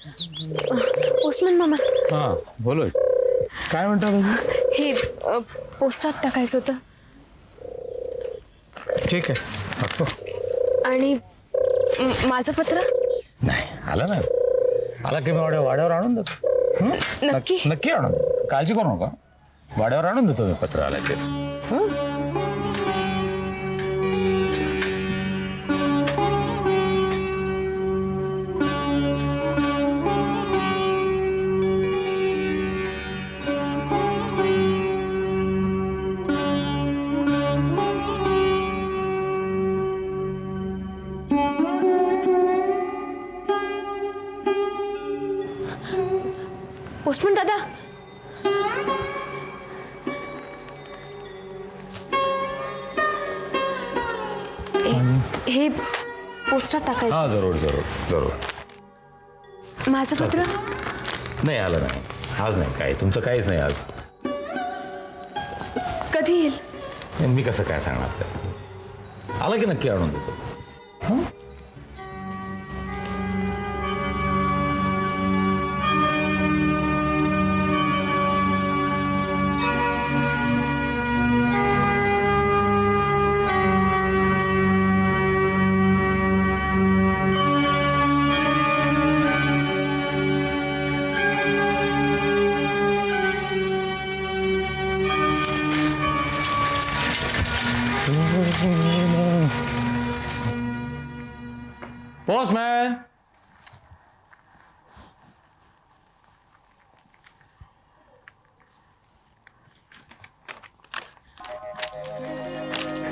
Postman मामा, हां बोलो. काय म्हणता तुम्ही? हे पोस्टात टाकायचं होतं. ठीक आहे टाकतो. आणि माझं पत्र नाही आलं ना, आला की मी वाड्यावर आणून देतो. नक्की? नक्की आणून देतो, काळजी करू नका. वाड्यावर आणून देतो मी पत्र आलं ते. पोस्टमन दादा, हे पोस्टात टाकायचं. हां जरूर जरूर जरूर. माझं पत्र नाही आलं नाही आज, नाही काय तुमचं काहीच नाही आज. कधी येईल? मी कसं काय सांगणार ते, आलं की नक्की आणून देतो. पोस्टमॅन,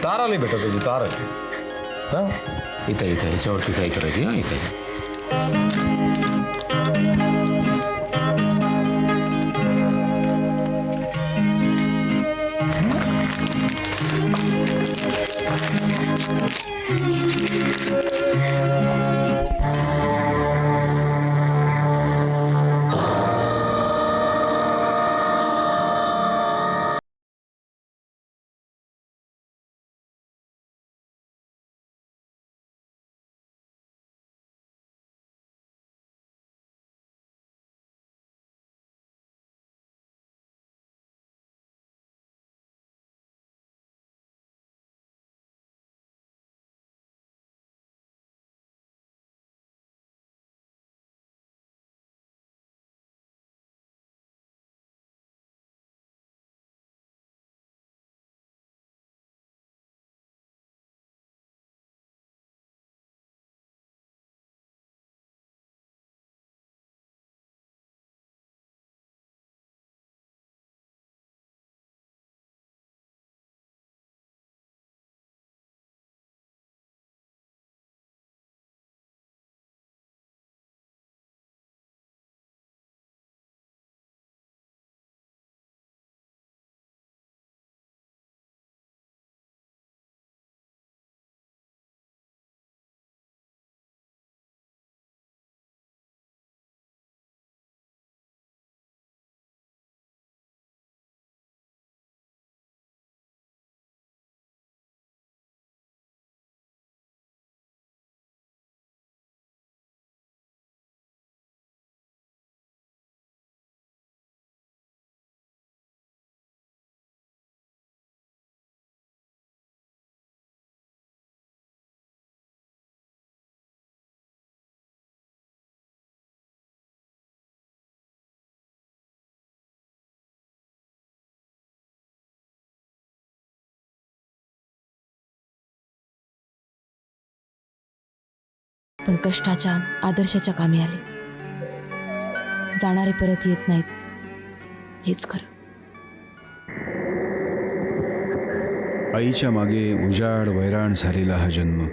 तार आली बेटा तुझी, तार आली. हां इथं इथं ह्याच्यावरती सही करायची. हां इथे. पण कष्टाच्या आदर्शाच्या कामी आले. जाणारे परत येत नाहीत हेच खरं. आईच्या मागे उजाड वैराण झालेला हा जन्म,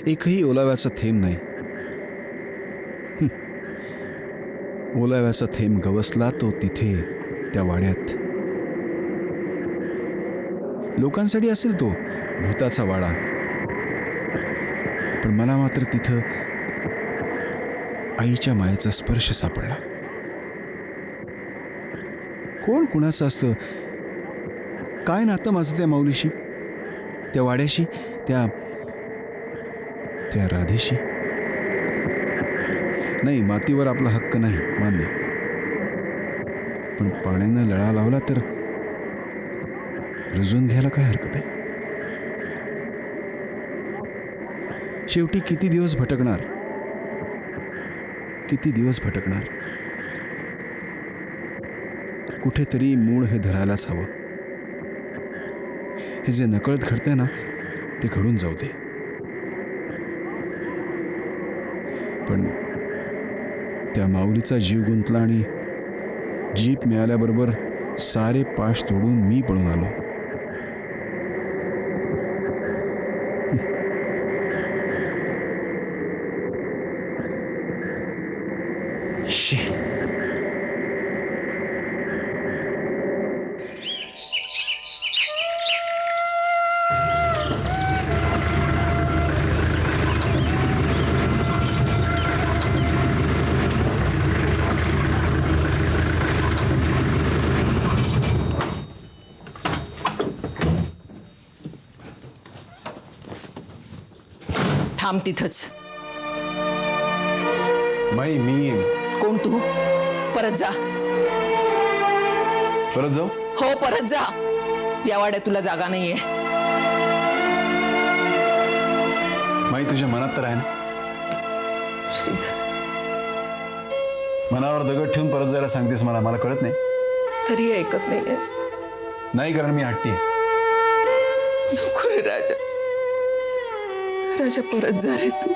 एकही ओलाव्याचा थेंब नाही. ओलाव्याचा थेंब गवसला तो तिथे त्या वाड्यात. लोकांसाठी असेल तो भूताचा वाडा, पण मला मात्र तिथं आईच्या मायेचा स्पर्श सापडला. कोण कुणाचं असतं, काय नातं माझं त्या माऊलीशी, त्या वाड्याशी, त्या राधेशी. नाही, मातीवर आपला हक्क नाही, मान्य. पण पाण्यानं लळा लावला तर रुजून घ्यायला काय हरकत आहे? शेवटी किती दिवस भटकणार, किती दिवस भटकणार? कुठेतरी मूळ हे धरायलाच हवं. हे जे नकळत घडतंय ना, ते घडून जाऊ दे. पण त्या माऊलीचा जीव गुंतला आणि जीप मिळाल्याबरोबर सारे पाश तोडून मी पळून आलो. शी. थांब तिथंच. माई, मी कोण तू? परत जा. परत जाऊ? हो, परत जा. या वाड्यात तुला जागा नाहीये. माई, तुझ्या मनात तर आहे ना? श्रीधर, मनावर दगड ठेवून परत जायला सांगतेस मला, मला कळत नाही. तरी ऐकत नाहीयेस. नाही, कारण मी हट्टी आहे. नको रे राजा. राजा, परत जा रे तू.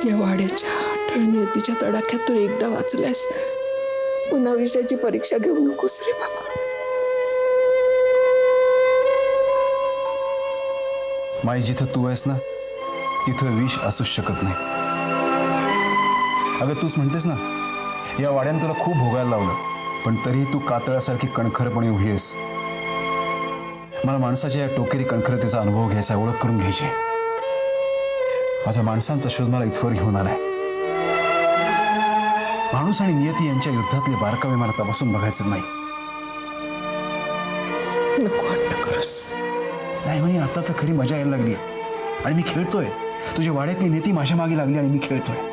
या वाड्याच्या टळनियतीच्या तडाख्यात तू एकदा वाचल्यास पुन्हा विषयाची परीक्षा घेऊ नकोस रे बाबा. माई, जिथं तू आहेस ना, तिथं विष असूच शकत नाही. अगं, तूच म्हणतेस ना, या वाड्याने तुला खूप भोगायला लावलं, पण तरीही तू कातळासारखी कणखरपणे उभी आहेस. मला माणसाच्या या टोकेरी कणखरतेचा अनुभव घ्यायचा, ओळख करून घ्यायची. माझ्या माणसांचा शोध मला इथवर घेऊन आलाय. माणूस आणि नियती यांच्या युद्धातले बारकावे मला तपासून बघायचं नाही. नको हट्ट करूस. नाही म्हणजे आता तर खरी मजा यायला लागली आणि मी खेळतोय. तुझ्या वाड्यातली नेती माझ्या मागे लागली आणि मी खेळतोय.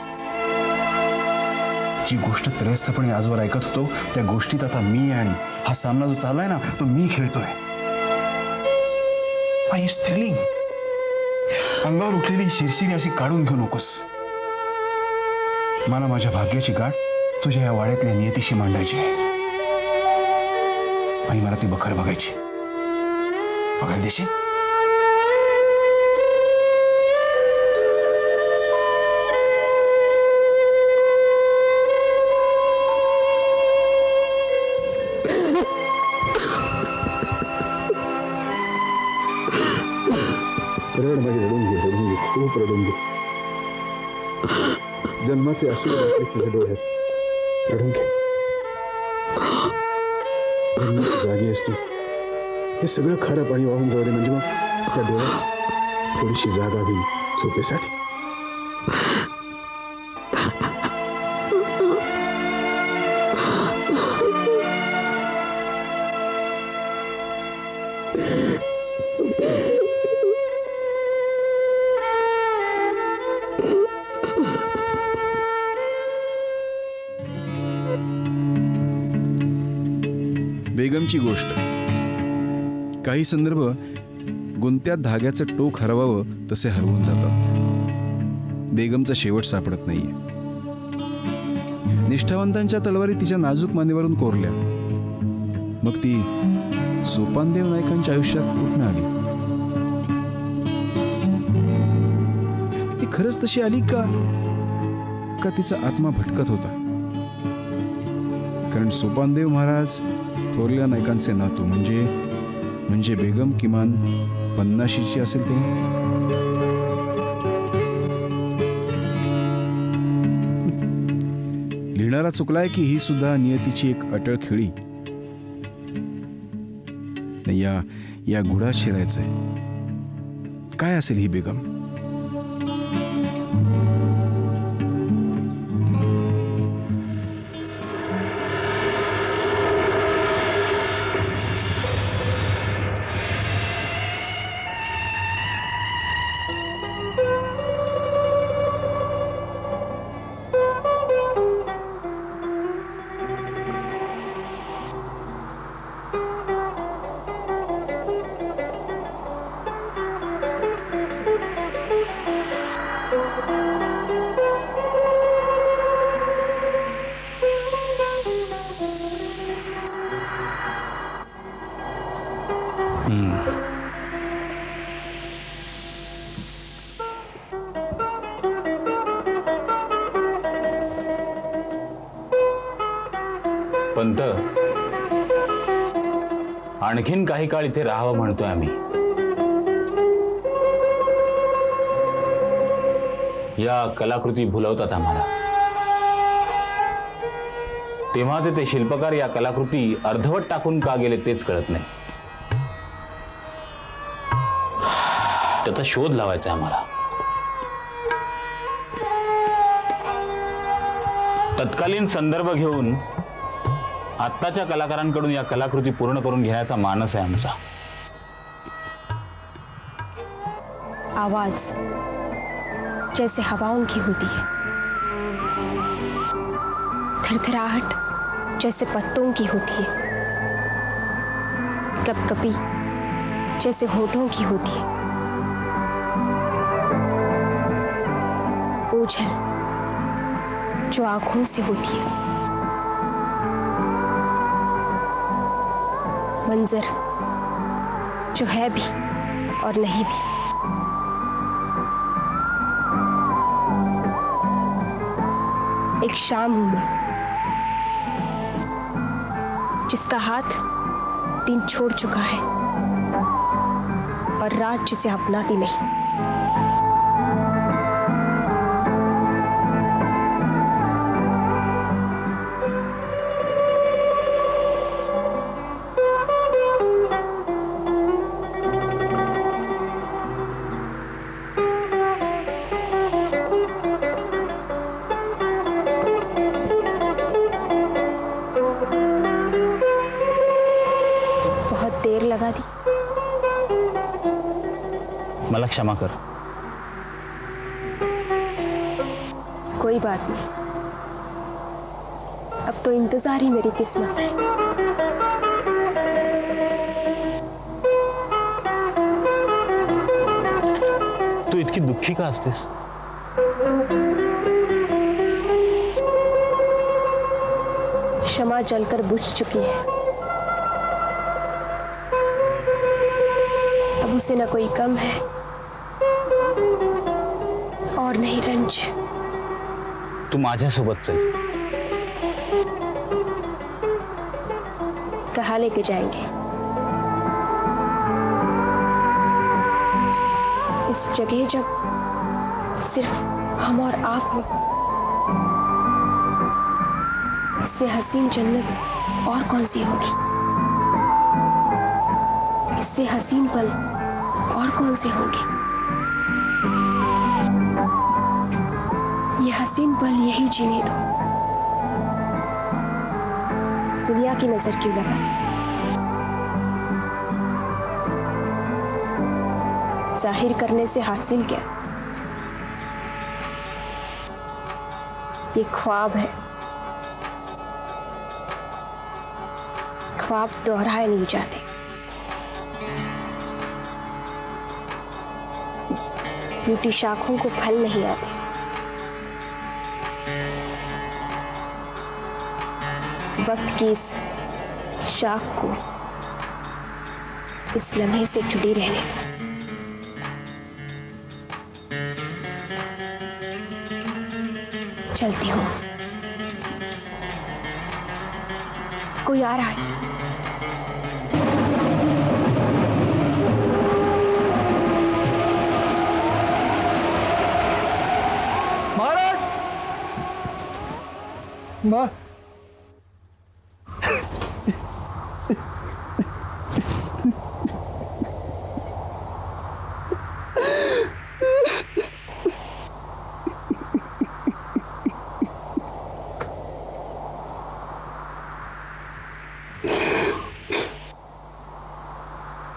जी गोष्ट त्रयस्थपणे आजवर ऐकत होतो, त्या गोष्टीत आता मी आणि हा सामना जो चाललाय ना, तो मी खेळतोय. It's thrilling. अंगावर उठलेली शिरशिरी अशी काढून घेऊ नकोस. मला माझ्या भाग्याची गाठ तुझ्या या वाड्यातल्या नियतीशी मांडायची आहे. आई, मला ती बखर बघायची. बघायला देशील? रडून घे, खूप रडून घे. जन्माचे अश्रू घातले तुझ्या डोळ्यात. रडून घे. जन्माची जागी आहेस तू. हे सगळं खारं पाणी वाहून जाऊ दे, म्हणजे मग त्या डोळ्यात थोडीशी जागा होईल झोपेसाठी. बेगमची गोष्ट. काही संदर्भ गुंत्यात धाग्याचं टोक हरवावं तसे हरवून जातात. बेगमचा शेवट सापडत नाहीये. निष्ठावंतांच्या तलवारी तिच्या नाजूक मानेवरून कोरल्या. मग ती सोपानदेव नायकांच्या आयुष्यात कुठून आली? ती खरंच तशी आली का तिचा आत्मा भटकत होता? कारण सोपानदेव महाराज थोरल्या नायकांचे नातू, म्हणजे बेगम किमान 50ची असेल तेव्हा. लिहिणारा चुकलाय की ही सुद्धा नियतीची एक अटळ खिळी. या गुढात शिरायचंय. काय असेल ही बेगम? पंत, आणखीन काही काळ इथे राहावं म्हणतोय आम्ही. या कलाकृती भुलवतात आम्हाला. तेव्हाचे ते शिल्पकार या कलाकृती अर्धवट टाकून का गेले तेच कळत नाही. त्याचा शोध लावायचा आम्हाला. तत्कालीन संदर्भ घेऊन आत्ताच्या कलाकारांकडून या कलाकृती पूर्ण करून घेण्याचा मानस आहे आमचा. आवाज जैसे हवाओं की होती है, थरथराहट जैसे पत्तों की होती है, कपकपी जैसे होठों की होती है, ओझल जो आंखों से होती है, मंजर जो है भी और नहीं भी, एक शाम हूं मैं जिसका हाथ दिन छोड़ चुका है और रात जिसे अपनाती नहीं. देर लगा दी. मला क्षमा कर. कोई बात नहीं, अब तो इंतजार ही मेरी किस्मत है. तू इतकी दुःखी का असतेस? क्षमा जलकर बुझ चुकी है. अब उसे न कोई गम है और नहीं रंज. तू माझ्यासोबत चल. कहाँ लेके जाएंगे? इस जगह जब सिर्फ हम और आप हो, इससे हसीन जन्नत और कौन सी होगी? इससे हसीन पल और कौन से होंगे? ये हसीन पल यही जीने दो. दुनिया की नजर क्यों लगानी? जाहिर करने से हासिल क्या? ये ख्वाब है. ख्वाब दोहराए नहीं जाते. टूटी शाखों को फल नहीं आते. वक्त की इस शाख को इस लम्हे से जुड़ी रहने दो. चलती हूँ. कोई आ रहा है. माँ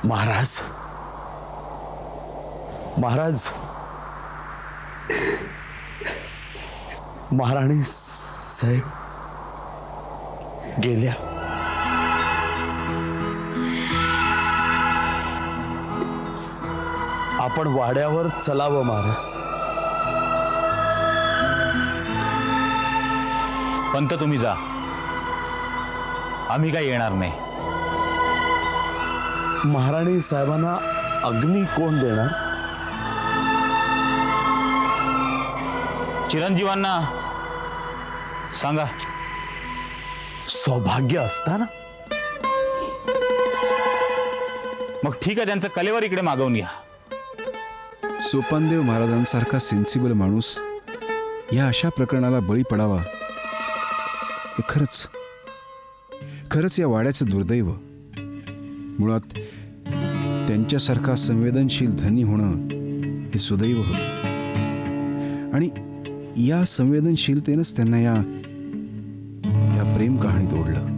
महाराज, महाराज, महाराणी साहेब गेल्या. आपण वाड्यावर चलावं महाराज. पंत तुम्ही जा, आम्ही काय येणार नाही. महाराणी साहेबांना अग्नी कोण देणार? चिरंजीवांना सांगा. सौभाग्य असताना मग ठीक आहे, त्यांचं कलेवर इकडे मागवून घ्या. सोपानदेव महाराजांसारखा सेन्सिबल माणूस या अशा प्रकरणाला बळी पडावा हे खरंच खरंच या वाड्याचं दुर्दैव. मुळात त्यांच्यासारखा संवेदनशील धनी होणं हे सुदैव होतं आणि या संवेदनशीलतेनंच त्यांना या प्रेम कहाणीत ओढलं.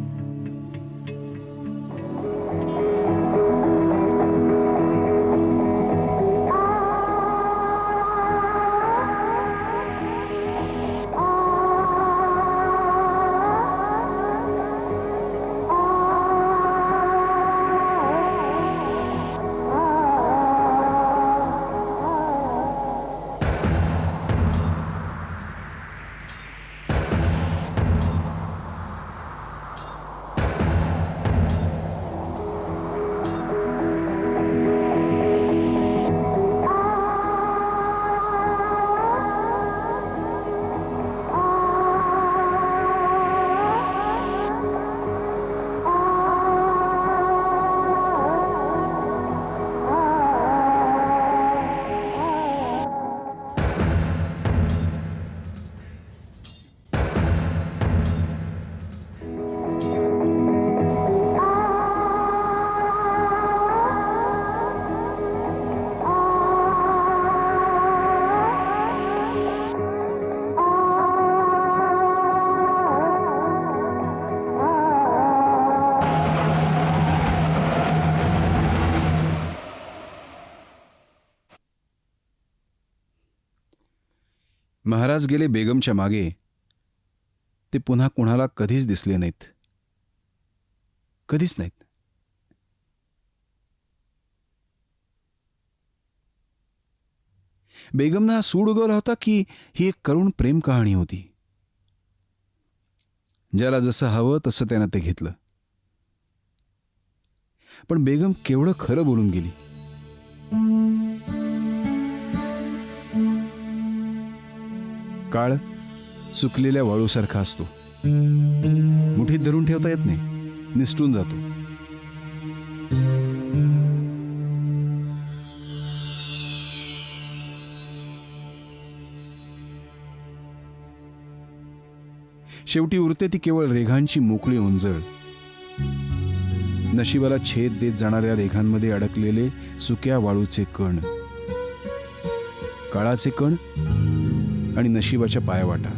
महाराज गेले बेगमच्या मागे. ते पुन्हा कुणाला कधीच दिसले नाहीत, कधीच नाहीत. बेगमना सूड उगवला होता की ही एक करुण प्रेम कहाणी होती. ज्याला जसं हवं तसं त्यानं ते घेतलं. पण बेगम केवढं खरं बोलून गेली. काळ सुकलेल्या वाळूसारखा असतो, मुठीत धरून ठेवता येत नाही, निसटून जातो. शेवटी उरते ती केवळ रेघांची मोकळी उंजळ, नशिबाला छेद देत जाणाऱ्या रेघांमध्ये अडकलेले सुक्या वाळूचे कण, काळाचे कण आणि नशिबाच्या पायवाटा.